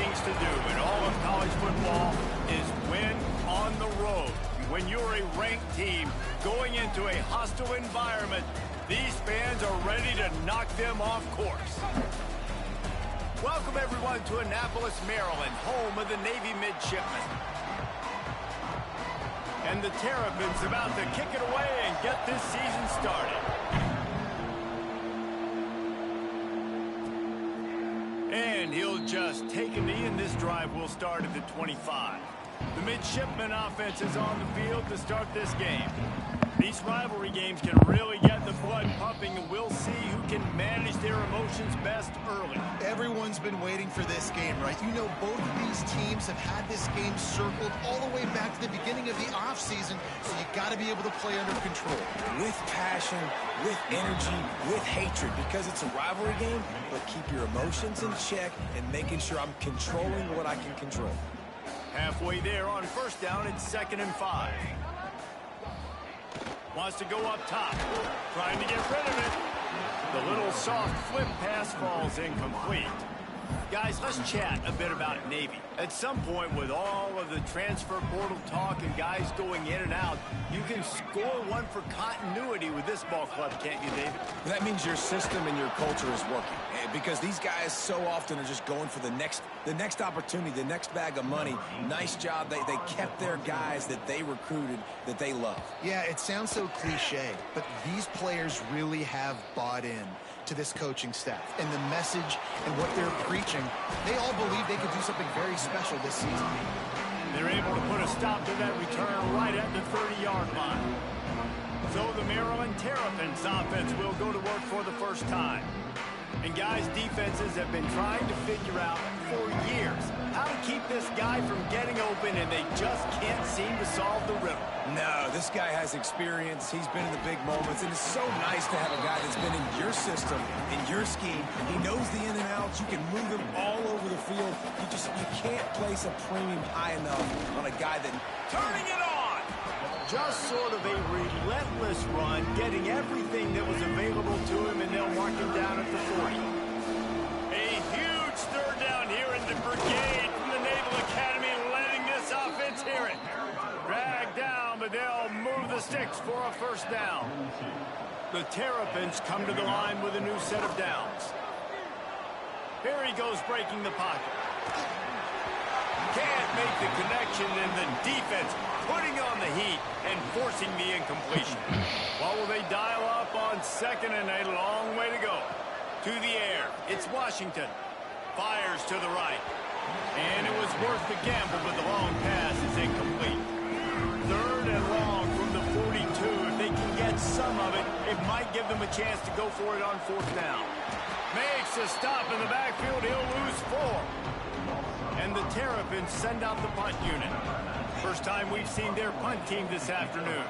things to do in all of college football is win on the road. When you're a ranked team going into a hostile environment, these fans are ready to knock them off course. Welcome, everyone, to Annapolis, Maryland, home of the Navy midshipmen. And the Terrapins about to kick it away and get this season started. And he'll just take a knee, and this drive will start at the 25. The midshipman offense is on the field to start this game. These rivalry games can really get the blood pumping, and we'll see who can manage their emotions best early. Everyone's been waiting for this game, right? You know, both of these teams have had this game circled all the way back to the beginning of the offseason, so you got to be able to play under control. With passion, with energy, with hatred, because it's a rivalry game, but keep your emotions in check and making sure I'm controlling what I can control. Halfway there on first down, it's 2nd and 5. Wants to go up top, trying to get rid of it. The little soft flip pass falls incomplete. Guys, let's chat a bit about Navy. At some point, with all of the transfer portal talk and guys going in and out, you can score one for continuity with this ball club, can't you, David? That means your system and your culture is working, because these guys so often are just going for the next opportunity, the next bag of money. Nice job. They kept their guys that they recruited, that they love. Yeah, it sounds so cliche, but these players really have bought in to this coaching staff and the message and what they're preaching. They all believe they could do something very special this season. They're able to put a stop to that return right at the 30-yard line. So the Maryland Terrapins offense will go to work for the first time. And guys, defenses have been trying to figure out for years how to keep this guy from getting open, and they just can't seem to solve the riddle. No, this guy has experience. He's been in the big moments, and it's so nice to have a guy that's been in your system, in your scheme. He knows the in and outs. You can move him all over the field. You can't place a premium high enough on a guy that... Turning it on! Just sort of a relentless run, getting everything that was available to him, and they'll mark him down at the 40. A huge third down here in the brigade from the Naval Academy, letting this offense hear it. Dragged down, but they'll move the sticks for a first down. The Terrapins come to the line with a new set of downs. Here he goes, breaking the pocket. Can't make the connection, and the defense putting on the heat and forcing the incompletion. What will they dial up on 2nd and a long way to go? To the air, it's Washington. Fires to the right. And it was worth the gamble, but the long pass is incomplete. 3rd and long from the 42. If they can get some of it, it might give them a chance to go for it on 4th down. Makes a stop in the backfield. He'll lose 4. And the Terrapins send out the punt unit. First time we've seen their punt team this afternoon.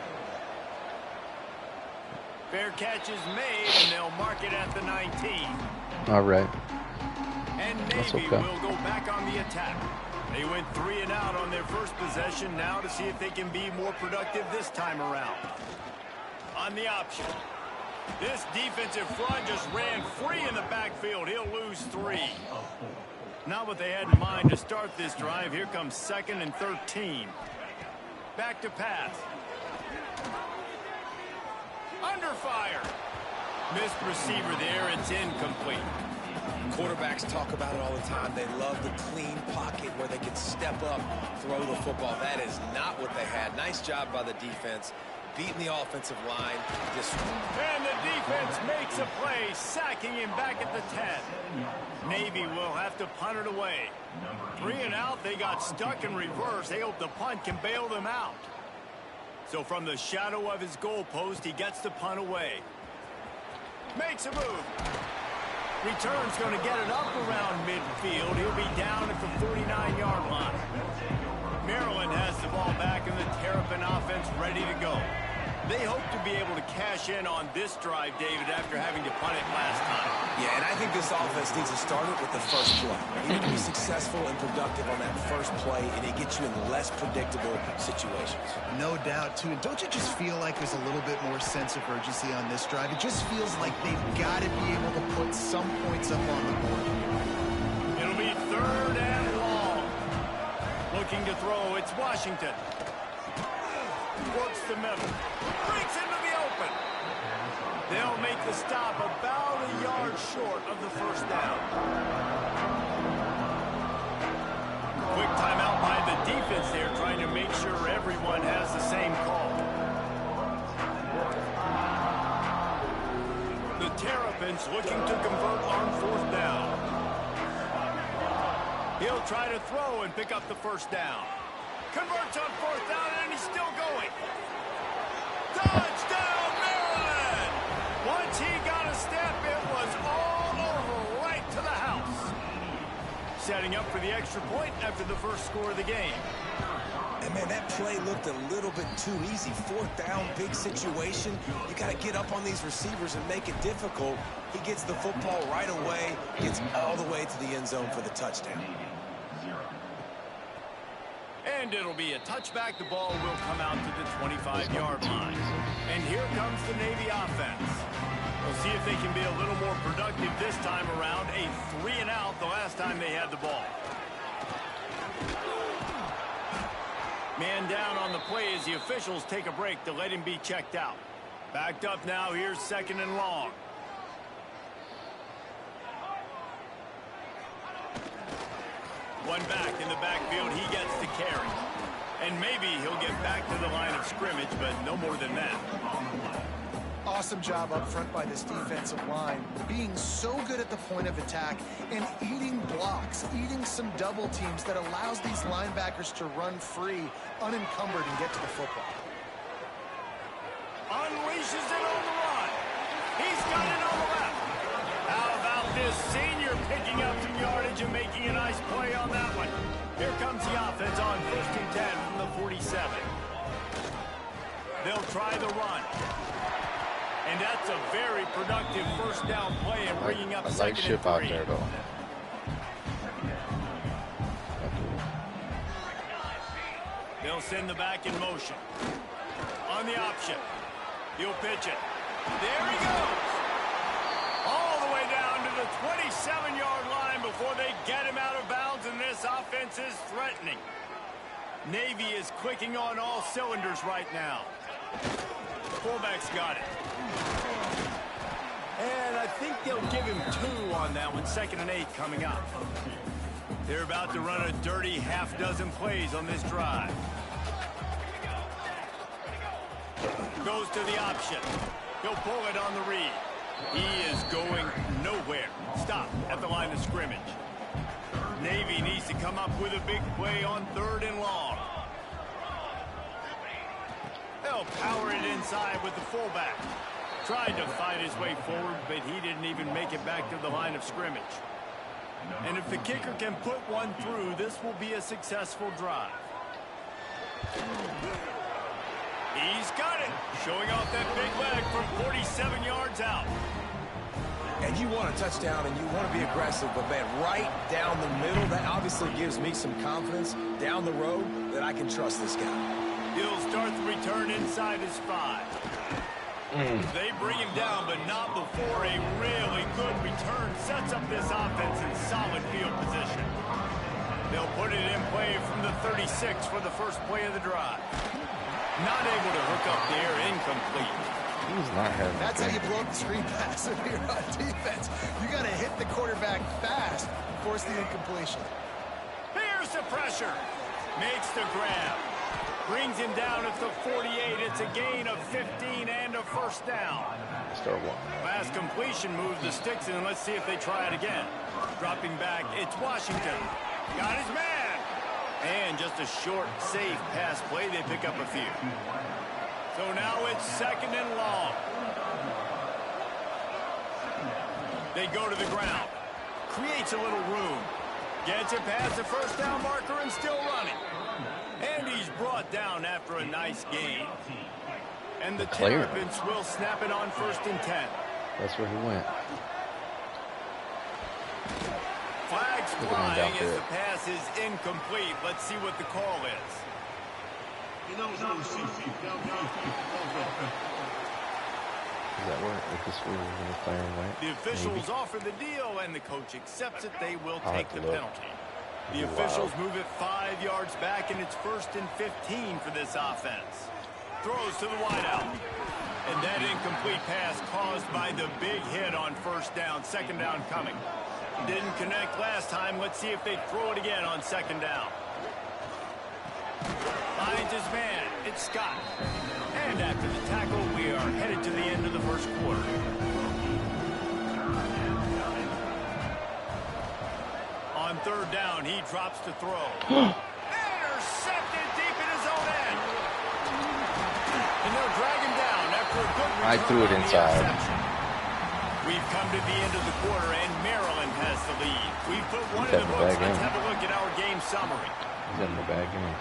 Fair catch is made, and they'll mark it at the 19. All right. And Navy will go back on the attack. They went 3 and out on their first possession, now to see if they can be more productive this time around. On the option. This defensive front just ran free in the backfield. He'll lose 3. Not what they had in mind to start this drive. Here comes 2nd and 13. Back to pass. Under fire. Missed receiver there. It's incomplete. Quarterbacks talk about it all the time. They love the clean pocket where they can step up, throw the football. That is not what they had. Nice job by the defense. Beating the offensive line. And the defense makes a play, sacking him back at the 10. Navy will have to punt it away. 3 and out, they got stuck in reverse. They hope the punt can bail them out. So from the shadow of his goalpost, he gets the punt away. Makes a move. Return's going to get it up around midfield. He'll be down at the 49-yard line. Maryland has the ball back, and the Terrapin offense ready to go. They hope to be able to cash in on this drive, David, after having to punt it last time. Yeah, and I think this offense needs to start it with the first play. You need to be successful and productive on that first play, and it gets you in less predictable situations. No doubt, too. And don't you just feel like there's a little bit more sense of urgency on this drive? It just feels like they've got to be able to put some points up on the board. It'll be 3rd and long. Looking to throw. It's Washington. Works the middle. Breaks into the open. They'll make the stop about a yard short of the first down. Quick timeout by the defense there, trying to make sure everyone has the same call. The Terrapins looking to convert on fourth down. He'll try to throw and pick up the first down. Converts on fourth down, and he's still going. Touchdown, Maryland! Once he got a step, it was all over right to the house. Setting up for the extra point after the first score of the game. And, man, that play looked a little bit too easy. Fourth down, big situation. You got to get up on these receivers and make it difficult. He gets the football right away, gets all the way to the end zone for the touchdown. And it'll be a touchback. The ball will come out to the 25-yard line. And here comes the Navy offense. We'll see if they can be a little more productive this time around. A 3-and-out the last time they had the ball. Man down on the play as the officials take a break to let him be checked out. Backed up now. Here's second and long. One back in the backfield. He gets the carry. And maybe he'll get back to the line of scrimmage, but no more than that. Awesome job up front by this defensive line, being so good at the point of attack and eating blocks, eating some double teams that allows these linebackers to run free, unencumbered, and get to the football. Unleashes it on the run. He's got it on the left. How about this senior picking up some yardage and making a nice play on that one? Here comes the offense on 1st and 10 from the 47. They'll try the run. And that's a very productive first down play and bringing up second and 3. Ship out there, though. They'll send the back in motion. On the option. He'll pitch it. There he goes. All the way down to the 27-yard line before they get him out of bounds, and this offense is threatening. Navy is clicking on all cylinders right now. Fullback's got it. And I think they'll give him 2 on that one. 2nd and 8 coming up. They're about to run a dirty half-dozen plays on this drive. Goes to the option. He'll pull it on the read. He is going nowhere. Stop at the line of scrimmage. Navy needs to come up with a big play on 3rd and long. They'll power it inside with the fullback. Tried to fight his way forward, but he didn't even make it back to the line of scrimmage. And if the kicker can put one through, this will be a successful drive. He's got it. Showing off that big leg from 47 yards out. And you want a touchdown and you want to be aggressive, but, man, right down the middle, that obviously gives me some confidence down the road that I can trust this guy. He'll start the return inside his 5. They bring him down, but not before a really good return sets up this offense in solid field position. They'll put it in play from the 36 for the first play of the drive. Not able to hook up there, incomplete. He's not having That's how you blow up the screen pass if you're on defense. You got to hit the quarterback fast and force the incompletion. Here's the pressure. Makes the grab. Brings him down at the 48. It's a gain of 15 and a first down. Last completion moved the sticks in, and let's see if they try it again. Dropping back, it's Washington. Got his man. And just a short, safe pass play. They pick up a few. So now it's 2nd and long. They go to the ground. Creates a little room. Gets it past the first down marker and still running. And he's brought down after a nice gain. And the Terrapins will snap it on 1st and 10. That's where he went. Flags flying as the pass is incomplete. Let's see what the call is. Does that work? If this was going to play right? The officials offer the deal, and the coach accepts it. They will take the penalty. The officials move it 5 yards back, and it's 1st and 15 for this offense. Throws to the wideout. And that incomplete pass caused by the big hit on 1st down. 2nd down coming. Didn't connect last time. Let's see if they throw it again on 2nd down. Finds his man. It's Scott. And after the tackle, we are headed to the end of the 1st quarter. On 3rd down, he drops to throw. Intercepted deep in his own end. And they'll drag him down after a good return. I threw it inside. We've come to the end of the quarter, and Maryland has the lead. We've put one He's in the having a books. bad Let's game. have a look at our game summary. He's having a bad game.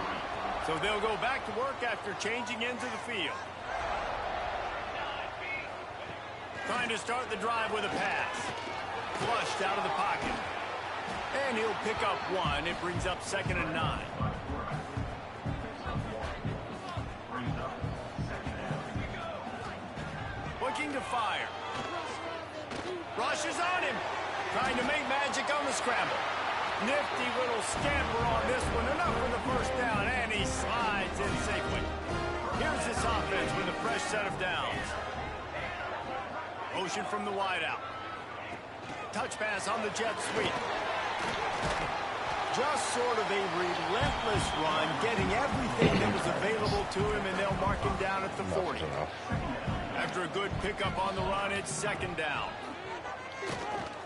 So they'll go back to work after changing into the field. Trying to start the drive with a pass. Flushed out of the pocket. And he'll pick up 1. It brings up 2nd and 9. Looking to fire. Rushes on him. Trying to make magic on the scramble. Nifty little scamper on this one. Enough for the 1st down. And he slides in safely. Here's this offense with a fresh set of downs. Motion from the wideout. Touch pass on the jet sweep. Just sort of a relentless run, getting everything that was available to him, and they'll mark him down at the 40. After a good pickup on the run, it's 2nd down.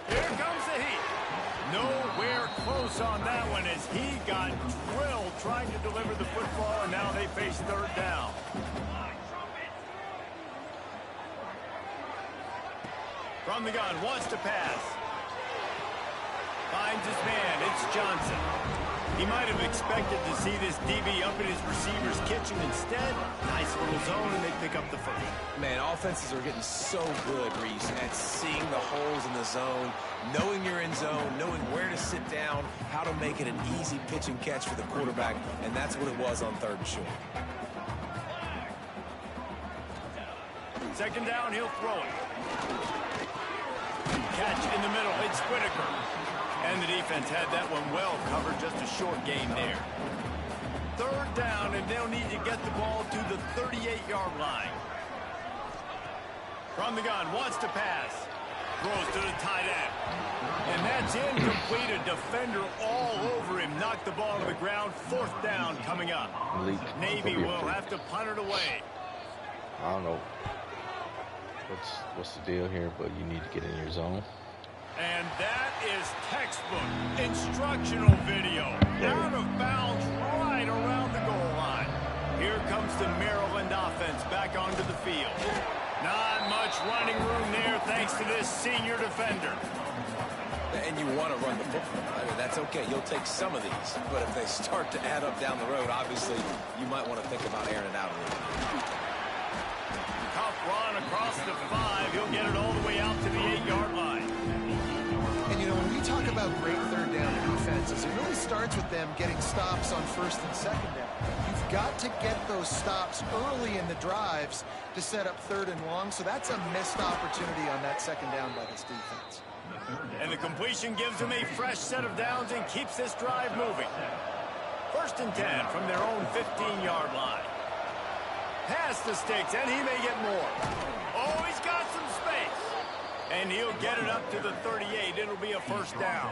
Here comes the heat. Nowhere close on that one as he got drilled trying to deliver the football, and now they face 3rd down. From the gun, wants to pass. Finds his man. It's Johnson. He might have expected to see this DB up in his receiver's kitchen. Instead, nice little zone, and they pick up the 1st. Man, offenses are getting so good, Reese, at seeing the holes in the zone, knowing you're in zone, knowing where to sit down, how to make it an easy pitch and catch for the quarterback, and that's what it was on 3rd and short. 2nd down, he'll throw it. Catch in the middle. It's Whitaker. And the defense had that one well covered. Just a short gain there. 3rd down, and they'll need to get the ball to the 38-yard line. From the gun, wants to pass. Throws to the tight end. And that's incomplete. A defender all over him. Knocked the ball to the ground. 4th down coming up. Navy will have to punt it away. I don't know what's the deal here, but you need to get in your zone. And that is textbook instructional video. Out of bounds right around the goal line. Here comes the Maryland offense back onto the field. Not much running room there thanks to this senior defender. And you want to run the football. I mean, that's okay. You'll take some of these. But if they start to add up down the road, obviously, you might want to think about airing it out a little bit. Tough run across the 5. He'll get it all the way out to the 8-yard line. And, you know, when we talk about great 3rd down defenses, it really starts with them getting stops on 1st and 2nd down. You've got to get those stops early in the drives to set up 3rd and long, so that's a missed opportunity on that 2nd down by this defense. And the completion gives them a fresh set of downs and keeps this drive moving. 1st and 10 from their own 15-yard line. Past the sticks, and he may get more. Oh, he's got some space. And he'll get it up to the 38. It'll be a 1st down.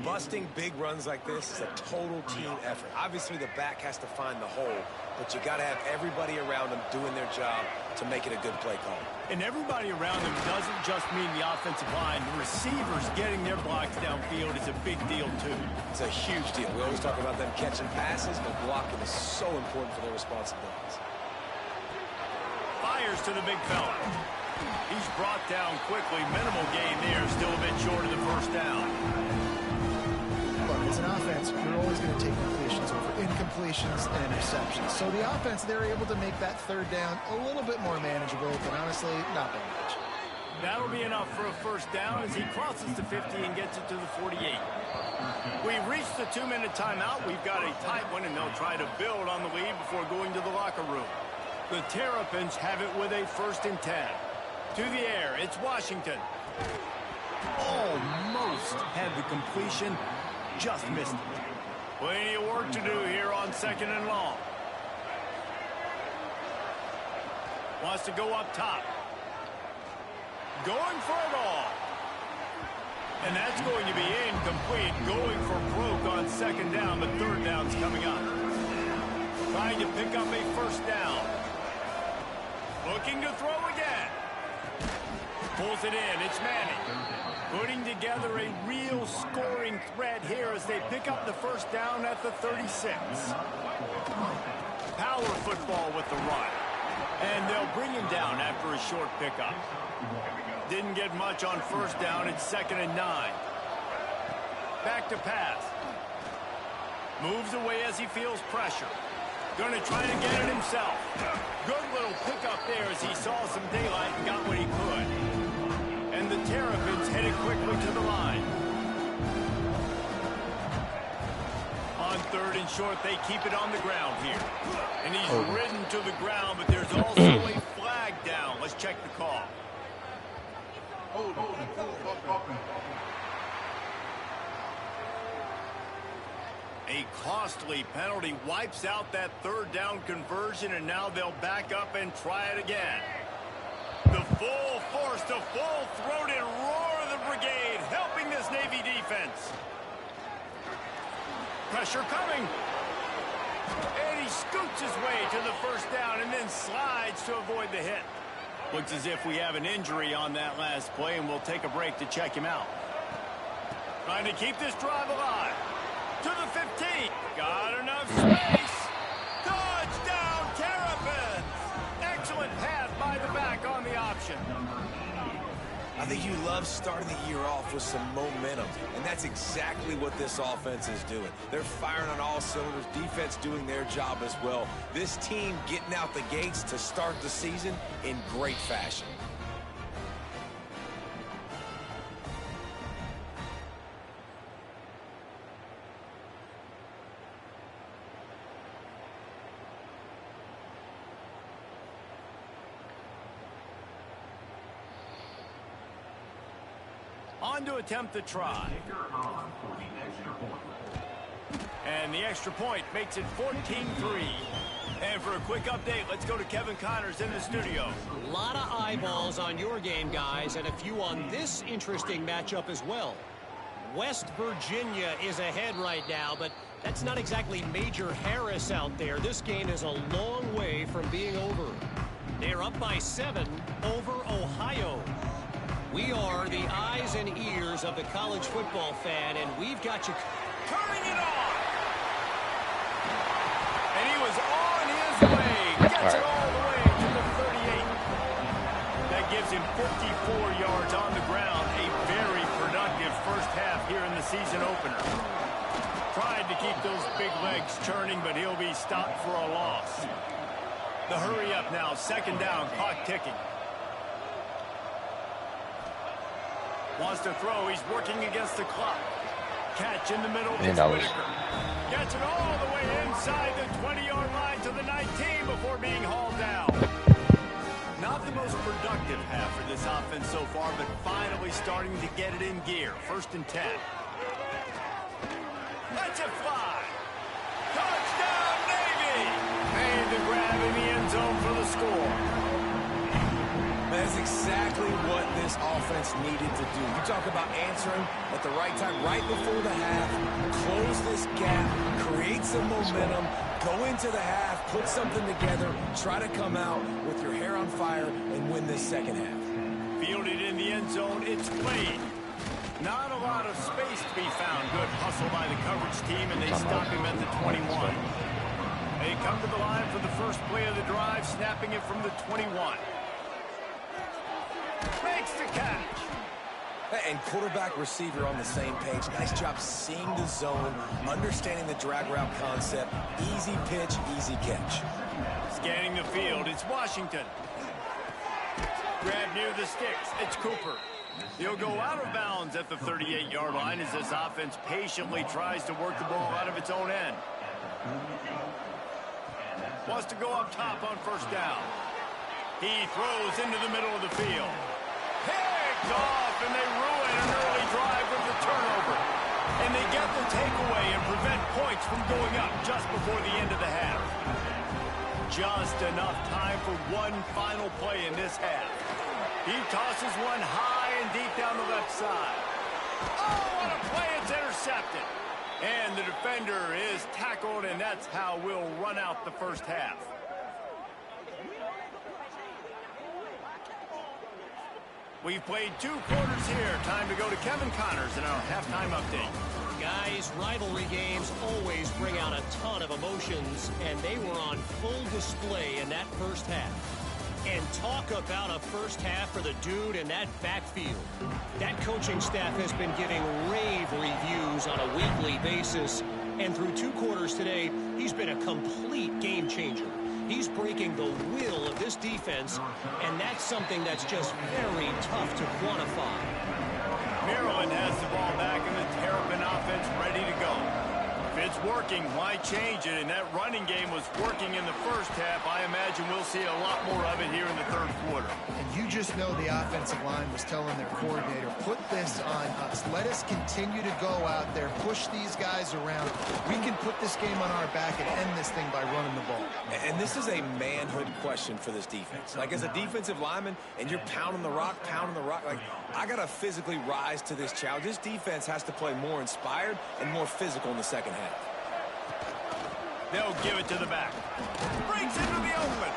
Busting big runs like this is a total team effort. Obviously, the back has to find the hole, but you got to have everybody around them doing their job to make it a good play call. And everybody around them doesn't just mean the offensive line. The receivers getting their blocks downfield is a big deal, too. It's a huge deal. We always talk about them catching passes, but blocking is so important for their responsibilities. Fires to the big fella. He's brought down quickly. Minimal gain there. Still a bit short of the 1st down. Look, as an offense, you're always going to take completions over incompletions and interceptions. So the offense, they're able to make that 3rd down a little bit more manageable, but honestly, not very much. That'll be enough for a 1st down as he crosses the 50 and gets it to the 48. We've reached the 2-minute timeout. We've got a tight one, and they'll try to build on the lead before going to the locker room. The Terrapins have it with a 1st and 10. To the air, it's Washington. Almost had the completion. just missed it. Plenty of work to do here on 2nd and long. Wants to go up top. Going for it all. And that's going to be incomplete. Going for broke on 2nd down, but 3rd down's coming up. Trying to pick up a 1st down. Looking to throw again. Pulls it in. It's Manning. Putting together a real scoring threat here as they pick up the 1st down at the 36. Power football with the run. And they'll bring him down after a short pickup. Didn't get much on 1st down. It's 2nd and 9. Back to pass. Moves away as he feels pressure. Going to try to get it himself. Good little pickup there as he saw some daylight and got what he could. And the Terrapins headed quickly to the line. On 3rd and short, they keep it on the ground here. And he's ridden to the ground, but there's also a flag down. Let's check the call. A costly penalty wipes out that 3rd down conversion, and now they'll back up and try it again. The full force, the full-throated roar of the brigade, helping this Navy defense. Pressure coming. And he scoots his way to the 1st down and then slides to avoid the hit. Looks as if we have an injury on that last play, and we'll take a break to check him out. Trying to keep this drive alive. To the 15. Got enough space. Touchdown, Terrapins. Excellent pass by the back on the option. I think you love starting the year off with some momentum, and that's exactly what this offense is doing. They're firing on all cylinders, defense doing their job as well. This team getting out the gates to start the season in great fashion. On to attempt the try. And the extra point makes it 14-3. And for a quick update, let's go to Kevin Connors in the studio. A lot of eyeballs on your game, guys, and a few on this interesting matchup as well. West Virginia is ahead right now, but that's not exactly Major Harris out there. This game is a long way from being over. They're up by 7 over Ohio. We are the eyes and ears of the college football fan, and we've got you turning it on. And he was on his way. Gets it all the way to the 38. That gives him 54 yards on the ground. A very productive 1st half here in the season opener. Tried to keep those big legs churning, but he'll be stopped for a loss. The hurry up now. 2nd down. Clock ticking. Wants to throw. He's working against the clock. Catch in the middle. It's Whitaker. Gets it all the way inside the 20-yard line to the 19 before being hauled down. Not the most productive half for this offense so far, but finally starting to get it in gear. 1st and 10. Let's it fly. Touchdown, Navy! Made the grab in the end zone for the score. That's exactly what this offense needed to do. You talk about answering at the right time, right before the half, close this gap, create some momentum, go into the half, put something together, try to come out with your hair on fire and win this 2nd half. Fielded in the end zone, it's played. Not a lot of space to be found. Good hustle by the coverage team, and they stop him at the 21. They come to the line for the first play of the drive, snapping it from the 21. Makes the catch. And quarterback receiver on the same page. Nice job seeing the zone, understanding the drag route concept. Easy pitch, easy catch. Scanning the field, it's Washington. Grab near the sticks, it's Cooper. He'll go out of bounds at the 38-yard line as this offense patiently tries to work the ball out of its own end. Wants to go up top on 1st down. He throws into the middle of the field. Picked off, and they ruin an early drive with the turnover. And they get the takeaway and prevent points from going up just before the end of the half. Just enough time for one final play in this half. He tosses one high and deep down the left side. Oh, what a play! It's intercepted. And the defender is tackled, and that's how we'll run out the first half. We've played 2 quarters here. Time to go to Kevin Connors in our halftime update. Guys, rivalry games always bring out a ton of emotions, and they were on full display in that first half. And talk about a first half for the dude in that backfield. That coaching staff has been giving rave reviews on a weekly basis, and through 2 quarters today, he's been a complete game changer. He's breaking the will of this defense, and that's something that's just very tough to quantify. Maryland has the ball back, and the Terrapin offense ready to go. If it's working, why change it? And that running game was working in the first half. I imagine we'll see a lot more of it here in the third quarter. And you just know the offensive line was telling their coordinator, put this on us. Let us continue to go out there, push these guys around. We can put this game on our back and end this thing by running the ball. And this is a manhood question for this defense. Like, as a defensive lineman, and you're pounding the rock, like, I got to physically rise to this challenge. This defense has to play more inspired and more physical in the second half. They'll give it to the back. Breaks into the open.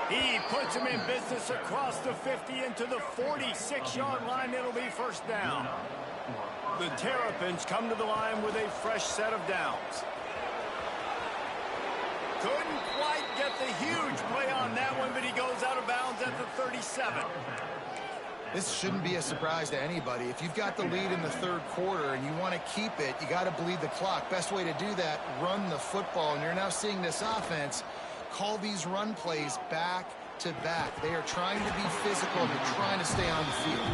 He puts him in business across the 50 into the 46-yard line. It'll be first down. The Terrapins come to the line with a fresh set of downs. Couldn't quite get the huge play on that one, but he goes out of bounds at the 37. This shouldn't be a surprise to anybody. If you've got the lead in the third quarter and you want to keep it, you got to bleed the clock. Best way to do that, run the football. And you're now seeing this offense call these run plays back to back. They are trying to be physical. They're trying to stay on the field.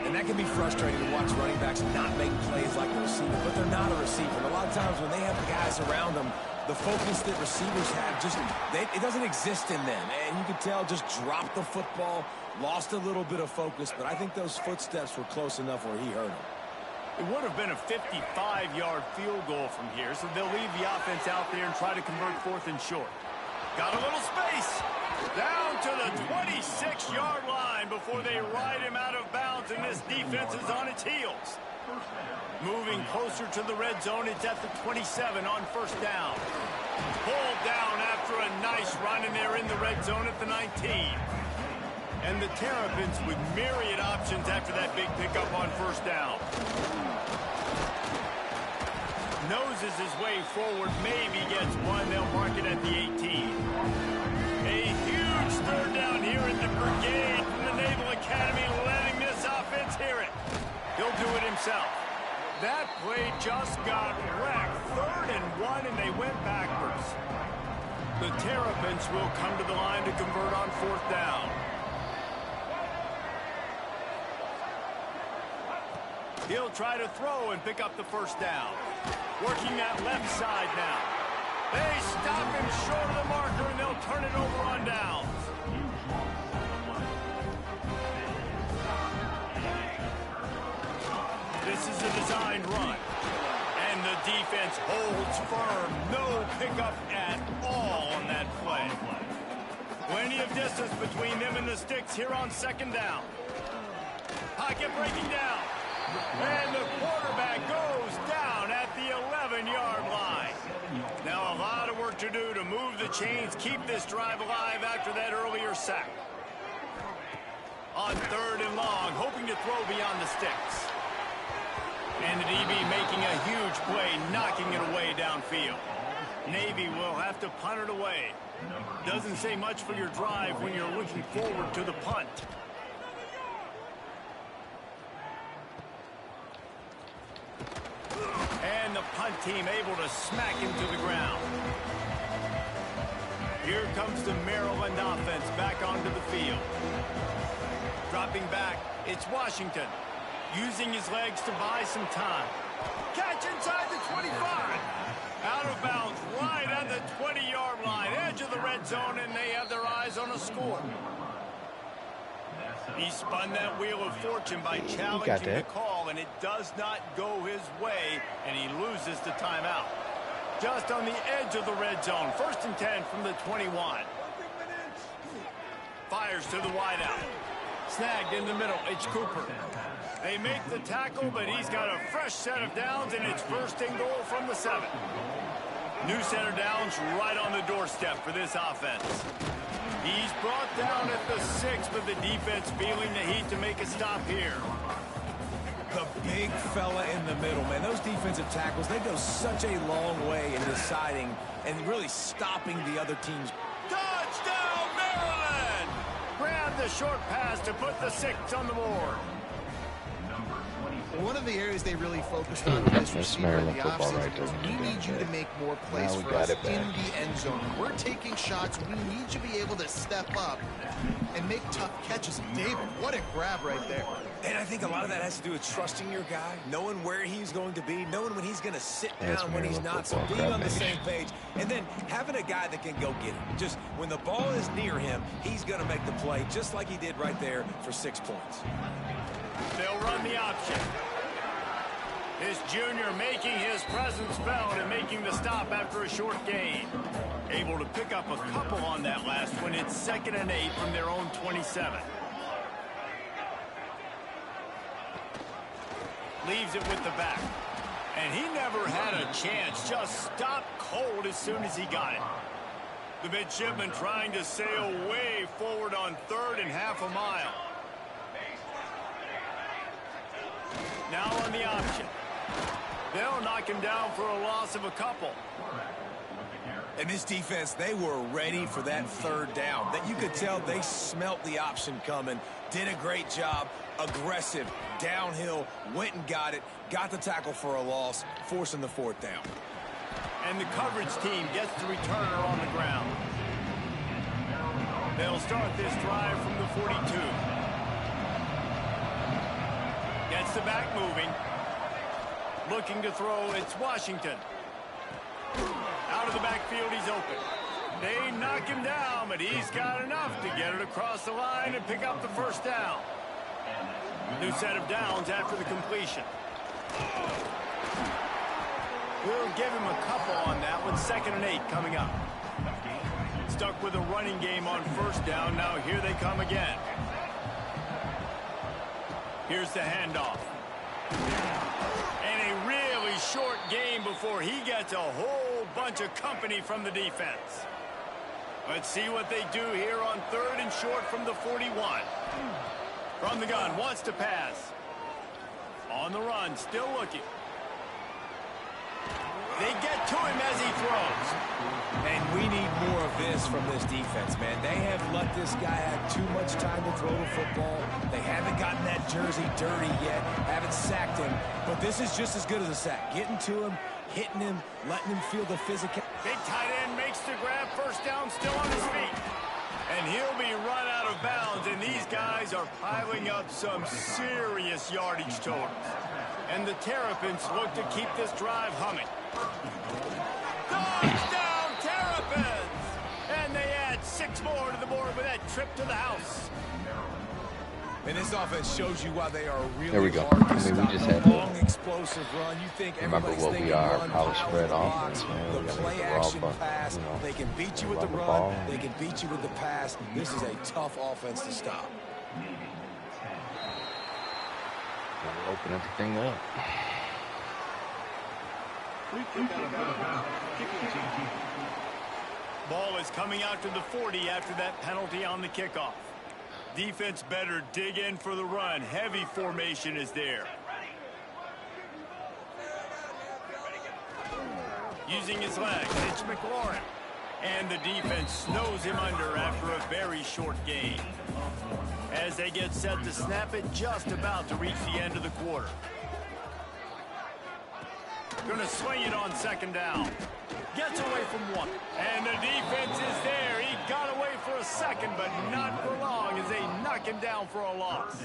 And that can be frustrating to watch running backs not make plays like a receiver, but they're not a receiver. And a lot of times when they have guys around them, the focus that receivers have, it doesn't exist in them. And you can tell, just dropped the football, lost a little bit of focus, but I think those footsteps were close enough where he heard them. It would have been a 55-yard field goal from here, so they'll leave the offense out there and try to convert 4th and short. Got a little space. Down to the 26-yard line before they ride him out of bounds, and this defense is on its heels. Moving closer to the red zone, it's at the 27 on first down. Pulled down after a nice run, and they're in the red zone at the 19. And the Terrapins with myriad options after that big pickup on first down. Noses his way forward, maybe gets one. They'll mark it at the 18. A huge third down here in the brigade from the Naval Academy, letting this offense hear it. He'll do it himself. That play just got wrecked. 3rd and 1, and they went backwards. The Terrapins will come to the line to convert on 4th down. He'll try to throw and pick up the first down. Working that left side now. They stop him short of the marker, and they'll turn it over on downs. This is a designed run. And the defense holds firm. No pickup at all on that play. Plenty of distance between them and the sticks here on 2nd down. Pocket breaking down. And the quarterback goes down at the 11-yard line. Now a lot of work to do to move the chains, keep this drive alive after that earlier sack. On 3rd and long, hoping to throw beyond the sticks. And the DB making a huge play, knocking it away downfield. Navy will have to punt it away. Doesn't say much for your drive when you're looking forward to the punt. And the punt team able to smack him to the ground. Here comes the Maryland offense back onto the field. Dropping back, it's Washington. Using his legs to buy some time. Catch inside the 25. Out of bounds right at the 20-yard line. Edge of the red zone, and they have their eyes on a score. He spun that wheel of fortune by challenging the call, and it does not go his way, and he loses the timeout. Just on the edge of the red zone. 1st and 10 from the 21. Fires to the wideout. Snagged in the middle. It's Cooper. They make the tackle, but he's got a fresh set of downs, and it's 1st and goal from the 7. New set of downs right on the doorstep for this offense. He's brought down at the 6, but the defense feeling the heat to make a stop here. The big fella in the middle, man. Those defensive tackles, they go such a long way in deciding and really stopping the other team's. Touchdown, Maryland! Grab the short pass to put the 6 on the board. One of the areas they really focused on this receiver in the offseason was we need you to make more plays for us in the end zone. We're taking shots. We need you to be able to step up and make tough catches. David, what a grab right there. And I think a lot of that has to do with trusting your guy, knowing where he's going to be, knowing when he's going to sit down, when he's not, so being on the same page, and then having a guy that can go get it. Just when the ball is near him, he's going to make the play, just like he did right there for 6 points. They'll run the option. His junior making his presence felt and making the stop after a short gain. Able to pick up a couple on that last one. It's 2nd and 8 from their own 27. Leaves it with the back. And he never had a chance. Just stopped cold as soon as he got it. The midshipman trying to sail way forward on 3rd and half a mile. Now on the option. They'll knock him down for a loss of a couple. And this defense, they were ready for that 3rd down. That you could tell they smelt the option coming. Did a great job. Aggressive. Downhill. Went and got it. Got the tackle for a loss. Forcing the 4th down. And the coverage team gets the returner on the ground. They'll start this drive from the 42. Gets the back moving. Looking to throw, it's Washington. Out of the backfield, he's open. They knock him down, but he's got enough to get it across the line and pick up the 1st down. New set of downs after the completion. We'll give him a couple on that one. 2nd and 8 coming up. Stuck with a running game on 1st down. Now here they come again. Here's the handoff. And a really short game before he gets a whole bunch of company from the defense. Let's see what they do here on 3rd and short from the 41. From the gun, wants to pass. On the run, still looking. They get to him as he throws. And we need more of this from this defense, man. They have let this guy have too much time to throw the football. They haven't gotten that jersey dirty yet, haven't sacked him. But this is just as good as a sack. Getting to him, hitting him, letting him feel the physical. Big tight end makes the grab, 1st down, still on his feet. And he'll be run out of bounds, and these guys are piling up some serious yardage totals. And the Terrapins look to keep this drive humming. Touchdown, Terrapins! And they add 6 more to the board with that trip to the house. And this offense shows you why they are really there we go. hard to I mean, stop. we just had Long, explosive run. You think remember what we are, power spread offense, man. The We gotta play get the action raw, pass. They can beat you with the run. They can beat you with the pass. This is a tough offense to stop. We'll open everything up. Ball is coming out to the 40 after that penalty on the kickoff. Defense better dig in for the run. Heavy formation is there. Using his legs, it's McLaurin. And the defense snows him under after a very short gain. As they get set to snap it, just about to reach the end of the quarter. Going to swing it on 2nd down. Gets away from one. And the defense is there. He got away for a 2nd, but not for long as they knock him down for a loss.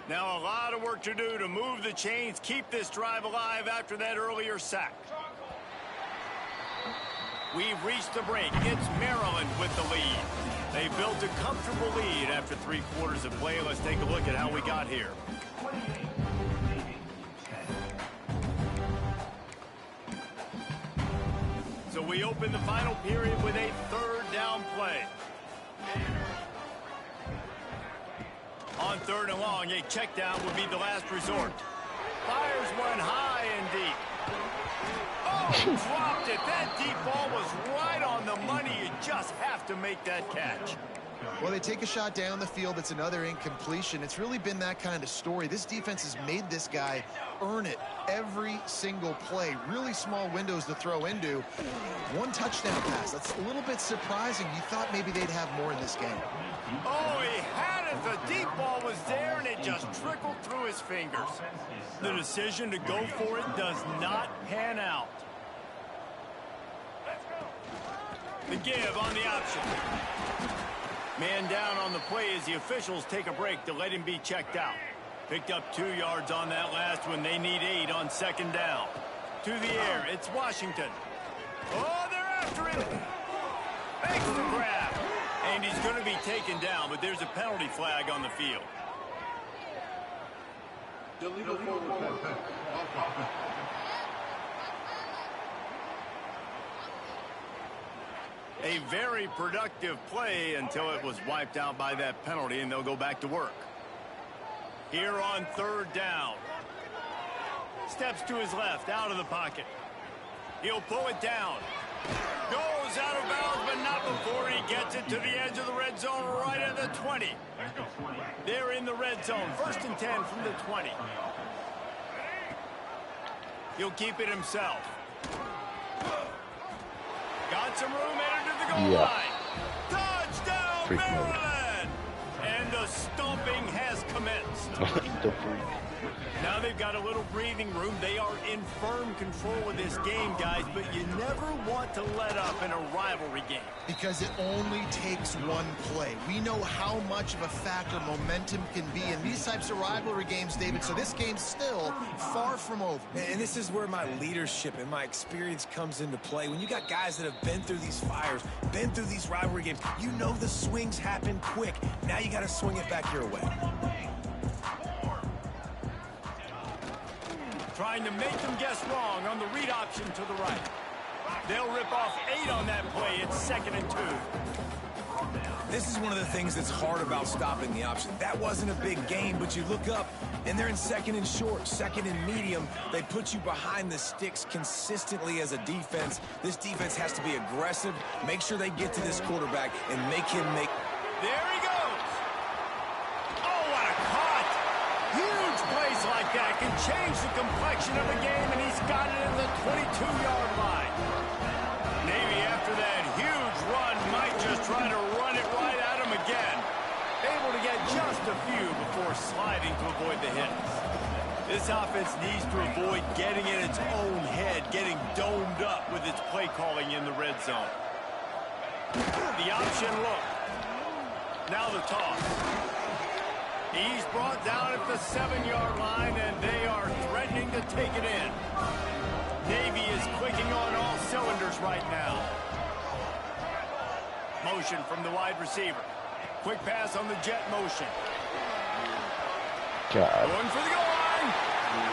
Now a lot of work to do to move the chains, keep this drive alive after that earlier sack. We've reached the break. It's Maryland with the lead. They built a comfortable lead after 3 quarters of play. Let's take a look at how we got here. So we open the final period with a 3rd down play. On 3rd and long, a check down would be the last resort. Fires one high and deep. Oh, dropped it. That deep ball was right on the money. You just have to make that catch. Well, they take a shot down the field. It's another incompletion. It's really been that kind of story. This defense has made this guy earn it every single play. Really small windows to throw into. 1 touchdown pass. That's a little bit surprising. You thought maybe they'd have more in this game. Oh, he had it. The deep ball was there, and it just trickled through his fingers. The decision to go for it does not pan out. The give on the option. Man down on the play as the officials take a break to let him be checked out. Picked up 2 yards on that last one. They need 8 on 2nd down. To the air, it's Washington. Oh, they're after him. Makes the grab. And he's going to be taken down, but there's a penalty flag on the field. A very productive play until it was wiped out by that penalty, and they'll go back to work. Here on 3rd down. Steps to his left, out of the pocket. He'll pull it down. Goes out of bounds, but not before he gets it to the edge of the red zone, right at the 20. They're in the red zone, 1st and 10 from the 20. He'll keep it himself. Got some room, entered to the goal line. Touchdown, Maryland! And the stomping has commenced. Now they've got a little breathing room. They are in firm control of this game, guys, but you never want to let up in a rivalry game. Because it only takes 1 play. We know how much of a factor momentum can be in these types of rivalry games, David, so this game's still far from over. And this is where my leadership and my experience comes into play. When you got guys that have been through these fires, been through these rivalry games, you know the swings happen quick. Now you got to swing it back your way. Trying to make them guess wrong on the read option to the right. They'll rip off 8 on that play. It's 2nd and 2. This is one of the things that's hard about stopping the option. That wasn't a big gain, but you look up, and they're in 2nd and short, 2nd and medium. They put you behind the sticks consistently as a defense. This defense has to be aggressive, make sure they get to this quarterback, and make him make... There he goes. Oh, what a cut. Huge plays like that can change the complexion of a game, and he's got it at the 22-yard line. Navy, after that huge run, might just try to run it right at him again. Able to get just a few before sliding to avoid the hits. This offense needs to avoid getting in its own head, getting domed up with its play calling in the red zone. The option look. Now the toss. He's brought down at the 7-yard line, and they are threatening to take it in. Navy is clicking on all cylinders right now. Motion from the wide receiver. Quick pass on the jet motion. Going for the goal line.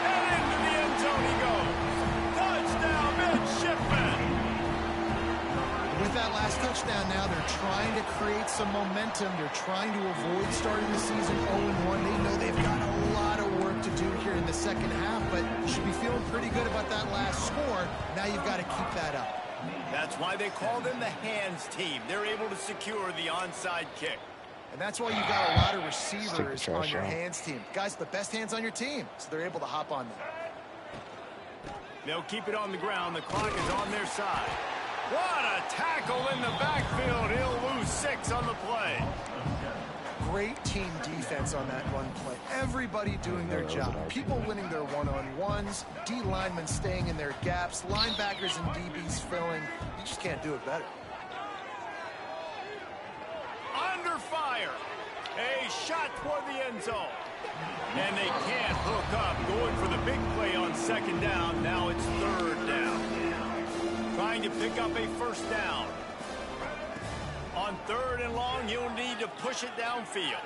And into the end zone he goes. Touchdown, midshipman. With that last touchdown now, they're trying to create some momentum. They're trying to avoid starting the season 0-1. They know they've got a lot of work to do here in the second half, but you should be feeling pretty good about that last score. Now you've got to keep that up. That's why they call them the hands team. They're able to secure the onside kick. And that's why you've got a lot of receivers on your hands team. Guys, the best hands on your team, so they're able to hop on them. They'll keep it on the ground. The clock is on their side. What a tackle in the backfield. He'll lose 6 on the play. Great team defense on that run play. Everybody doing their job. People winning their one-on-ones, D linemen staying in their gaps, linebackers and DBs filling. You just can't do it better. Under fire. A shot toward the end zone. And they can't hook up. Going for the big play on 2nd down. Now it's 3rd down. Trying to pick up a 1st down. On 3rd and long, you'll need to push it downfield.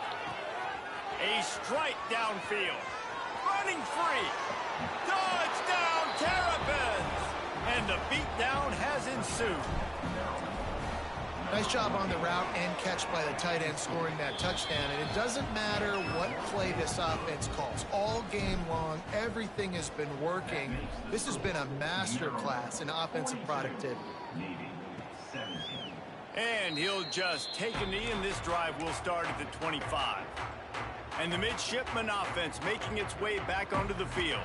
A strike downfield. Running free. Touchdown, Terrapins! And the beatdown has ensued. Nice job on the route and catch by the tight end scoring that touchdown. And it doesn't matter what play this offense calls. All game long, everything has been working. This has been a masterclass in offensive productivity. And he'll just take a knee, and this drive will start at the 25. And the midshipman offense making its way back onto the field.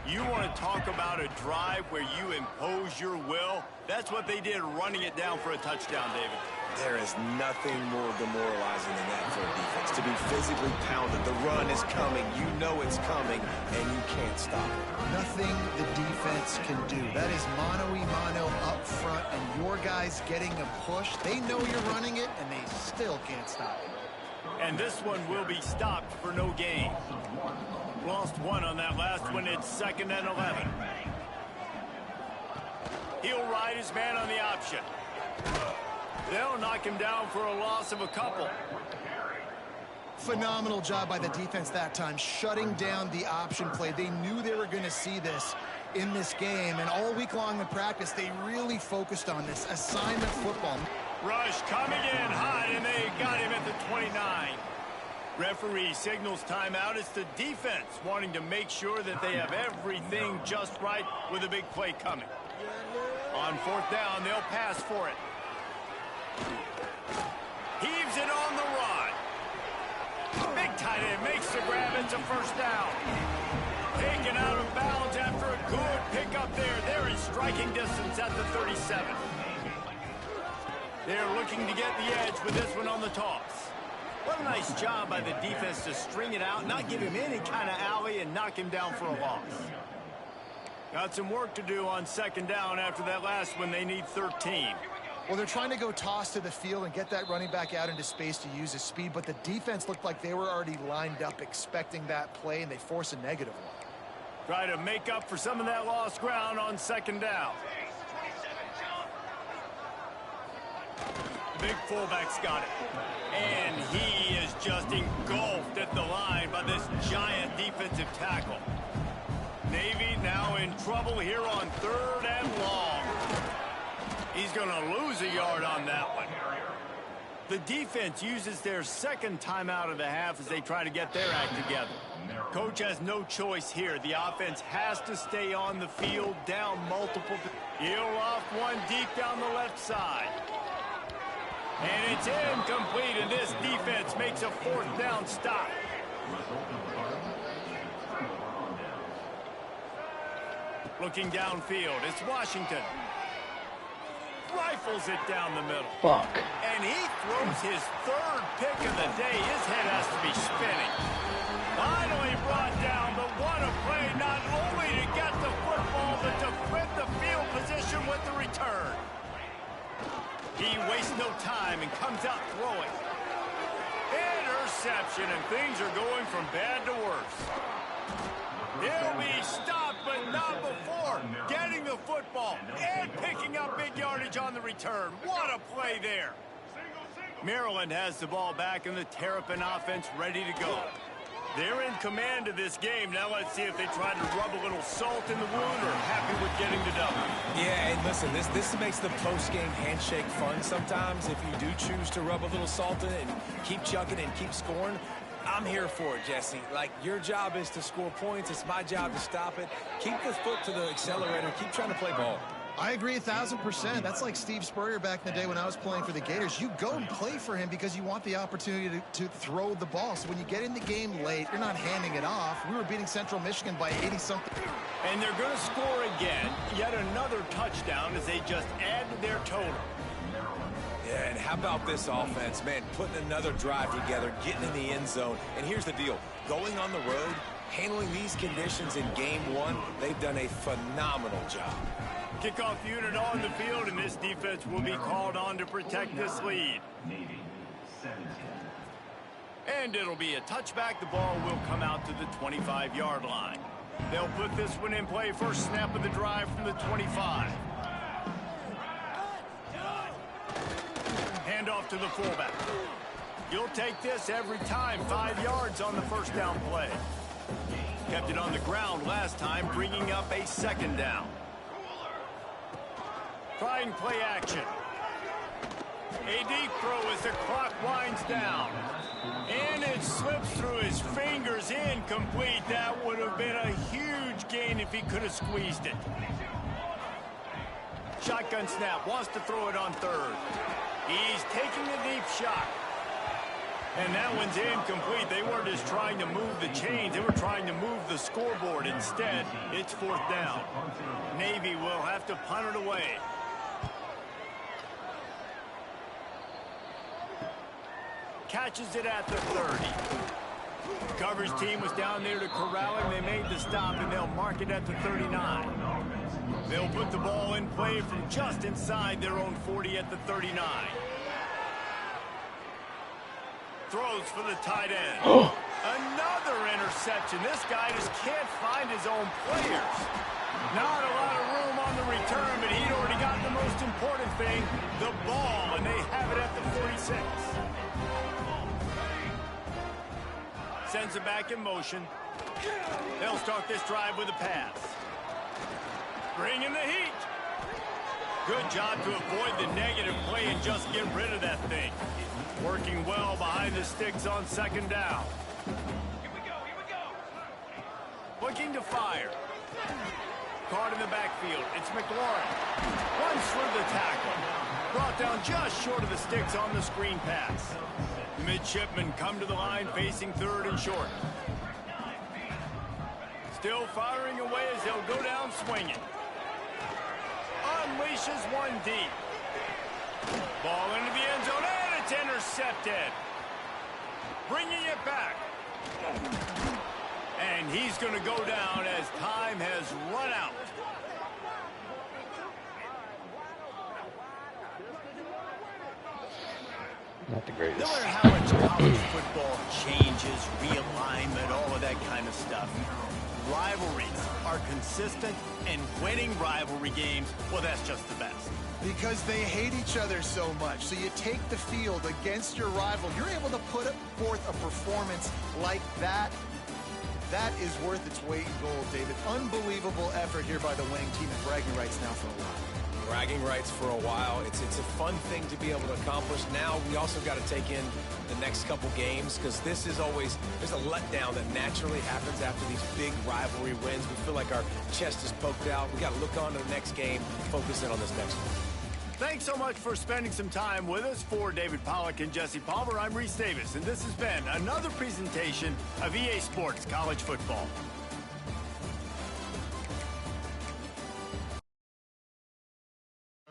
You want to talk about a drive where you impose your will? That's what they did, running it down for a touchdown, David. There is nothing more demoralizing than that for a defense. To be physically pounded. The run is coming. You know it's coming, and you can't stop it. Nothing the defense can do. That is mano-a-mano up front, and your guys getting a push. They know you're running it, and they still can't stop it. And this one will be stopped for no gain. Lost one on that last one. It's 2nd and 11. He'll ride his man on the option. They'll knock him down for a loss of a couple. Phenomenal job by the defense that time, shutting down the option play. They knew they were going to see this in this game, and all week long in practice, they really focused on this assignment football. Rush coming in hot, and they got him at the 29. Referee signals timeout. It's the defense wanting to make sure that they have everything just right with a big play coming. On 4th down, they'll pass for it. Heaves it on the run. Big tight end makes the grab. It's a 1st down. Taken out of bounds after a good pickup there. They're in striking distance at the 37. They're looking to get the edge with this one on the toss. What a nice job by the defense to string it out, not give him any kind of alley, and knock him down for a loss. Got some work to do on 2nd down after that last one. They need 13. Well, they're trying to go toss to the field and get that running back out into space to use his speed, but the defense looked like they were already lined up expecting that play, and they force a negative one. Try to make up for some of that lost ground on 2nd down. Big fullback's got it. And he is just engulfed at the line by this giant defensive tackle. Navy now in trouble here on 3rd and long. He's going to lose a yard on that one. The defense uses their 2nd timeout of the half as they try to get their act together. Coach has no choice here. The offense has to stay on the field, down multiple. He'll off one deep down the left side. And it's incomplete, and this defense makes a 4th down stop. Looking downfield, it's Washington. Rifles it down the middle. Fuck. And he throws his 3rd pick of the day. His head has to be spinning. Finally brought down, but what a play, not only to get the football, but to flip the field position with the return. He wastes no time and comes out throwing. Interception, and things are going from bad to worse. He'll be stopped, but not before getting the football and picking up big yardage on the return. What a play there. Maryland has the ball back, and the Terrapin offense ready to go. They're in command of this game. Now let's see if they try to rub a little salt in the wound or happy with getting the W. Yeah, and listen, this makes the post-game handshake fun sometimes. If you do choose to rub a little salt in it and keep chugging and keep scoring, I'm here for it, Jesse. Like, your job is to score points. It's my job to stop it. Keep the foot to the accelerator. Keep trying to play ball. I agree 1,000%. That's like Steve Spurrier back in the day when I was playing for the Gators. You go and play for him because you want the opportunity to throw the ball. So when you get in the game late, you're not handing it off. We were beating Central Michigan by 80-something. And they're going to score again. Yet another touchdown as they just add to their total. Yeah, and how about this offense, man, putting another drive together, getting in the end zone. And here's the deal. Going on the road, handling these conditions in game one, they've done a phenomenal job. Kickoff unit on the field, and this defense will be called on to protect this lead. And it'll be a touchback. The ball will come out to the 25-yard line. They'll put this one in play. First snap of the drive from the 25. Handoff off to the fullback. You'll take this every time. 5 yards on the first down play. Kept it on the ground last time, bringing up a second down. Trying play action. A deep throw as the clock winds down. And it slips through his fingers, incomplete. That would have been a huge gain if he could have squeezed it. Shotgun snap, wants to throw it on third. He's taking a deep shot. And that one's incomplete. They weren't just trying to move the chains. They were trying to move the scoreboard. Instead, it's fourth down. Navy will have to punt it away. Catches it at the 30. Coverage team was down there to corral him. They made the stop, and they'll mark it at the 39. They'll put the ball in play from just inside their own 40 at the 39. Throws for the tight end. Another interception. This guy just can't find his own players. Not a lot of room on the return, but he'd already got the most important thing, the ball, and they have it at the 46. Sends it back in motion. They'll start this drive with a pass. Bring in the heat. Good job to avoid the negative play and just get rid of that thing. Working well behind the sticks on second down. Here we go. Looking to fire. Caught in the backfield. It's McLaurin. Runs through the tackle. Brought down just short of the sticks on the screen pass. The midshipmen come to the line facing third and short. Still firing away as they'll go down swinging. Unleashes one deep. Ball into the end zone, and it's intercepted. Bringing it back. And he's going to go down as time has run out. Not the greatest. No matter how much college football changes, realignment, all of that kind of stuff, rivalries are consistent, and winning rivalry games, well, that's just the best. Because they hate each other so much. So you take the field against your rival. You're able to put forth a performance like that. That is worth its weight in gold, David. Unbelievable effort here by the winning team, and bragging rights now for a while. Bragging rights for a while. It's a fun thing to be able to accomplish. Now we also got to take in the next couple games, because this is always, there's a letdown that naturally happens after these big rivalry wins. We feel like our chest is poked out. We got to look on to the next game, focus in on this next one. Thanks so much for spending some time with us. For David Pollack and Jesse Palmer, I'm Reese Davis, and this has been another presentation of EA Sports College Football.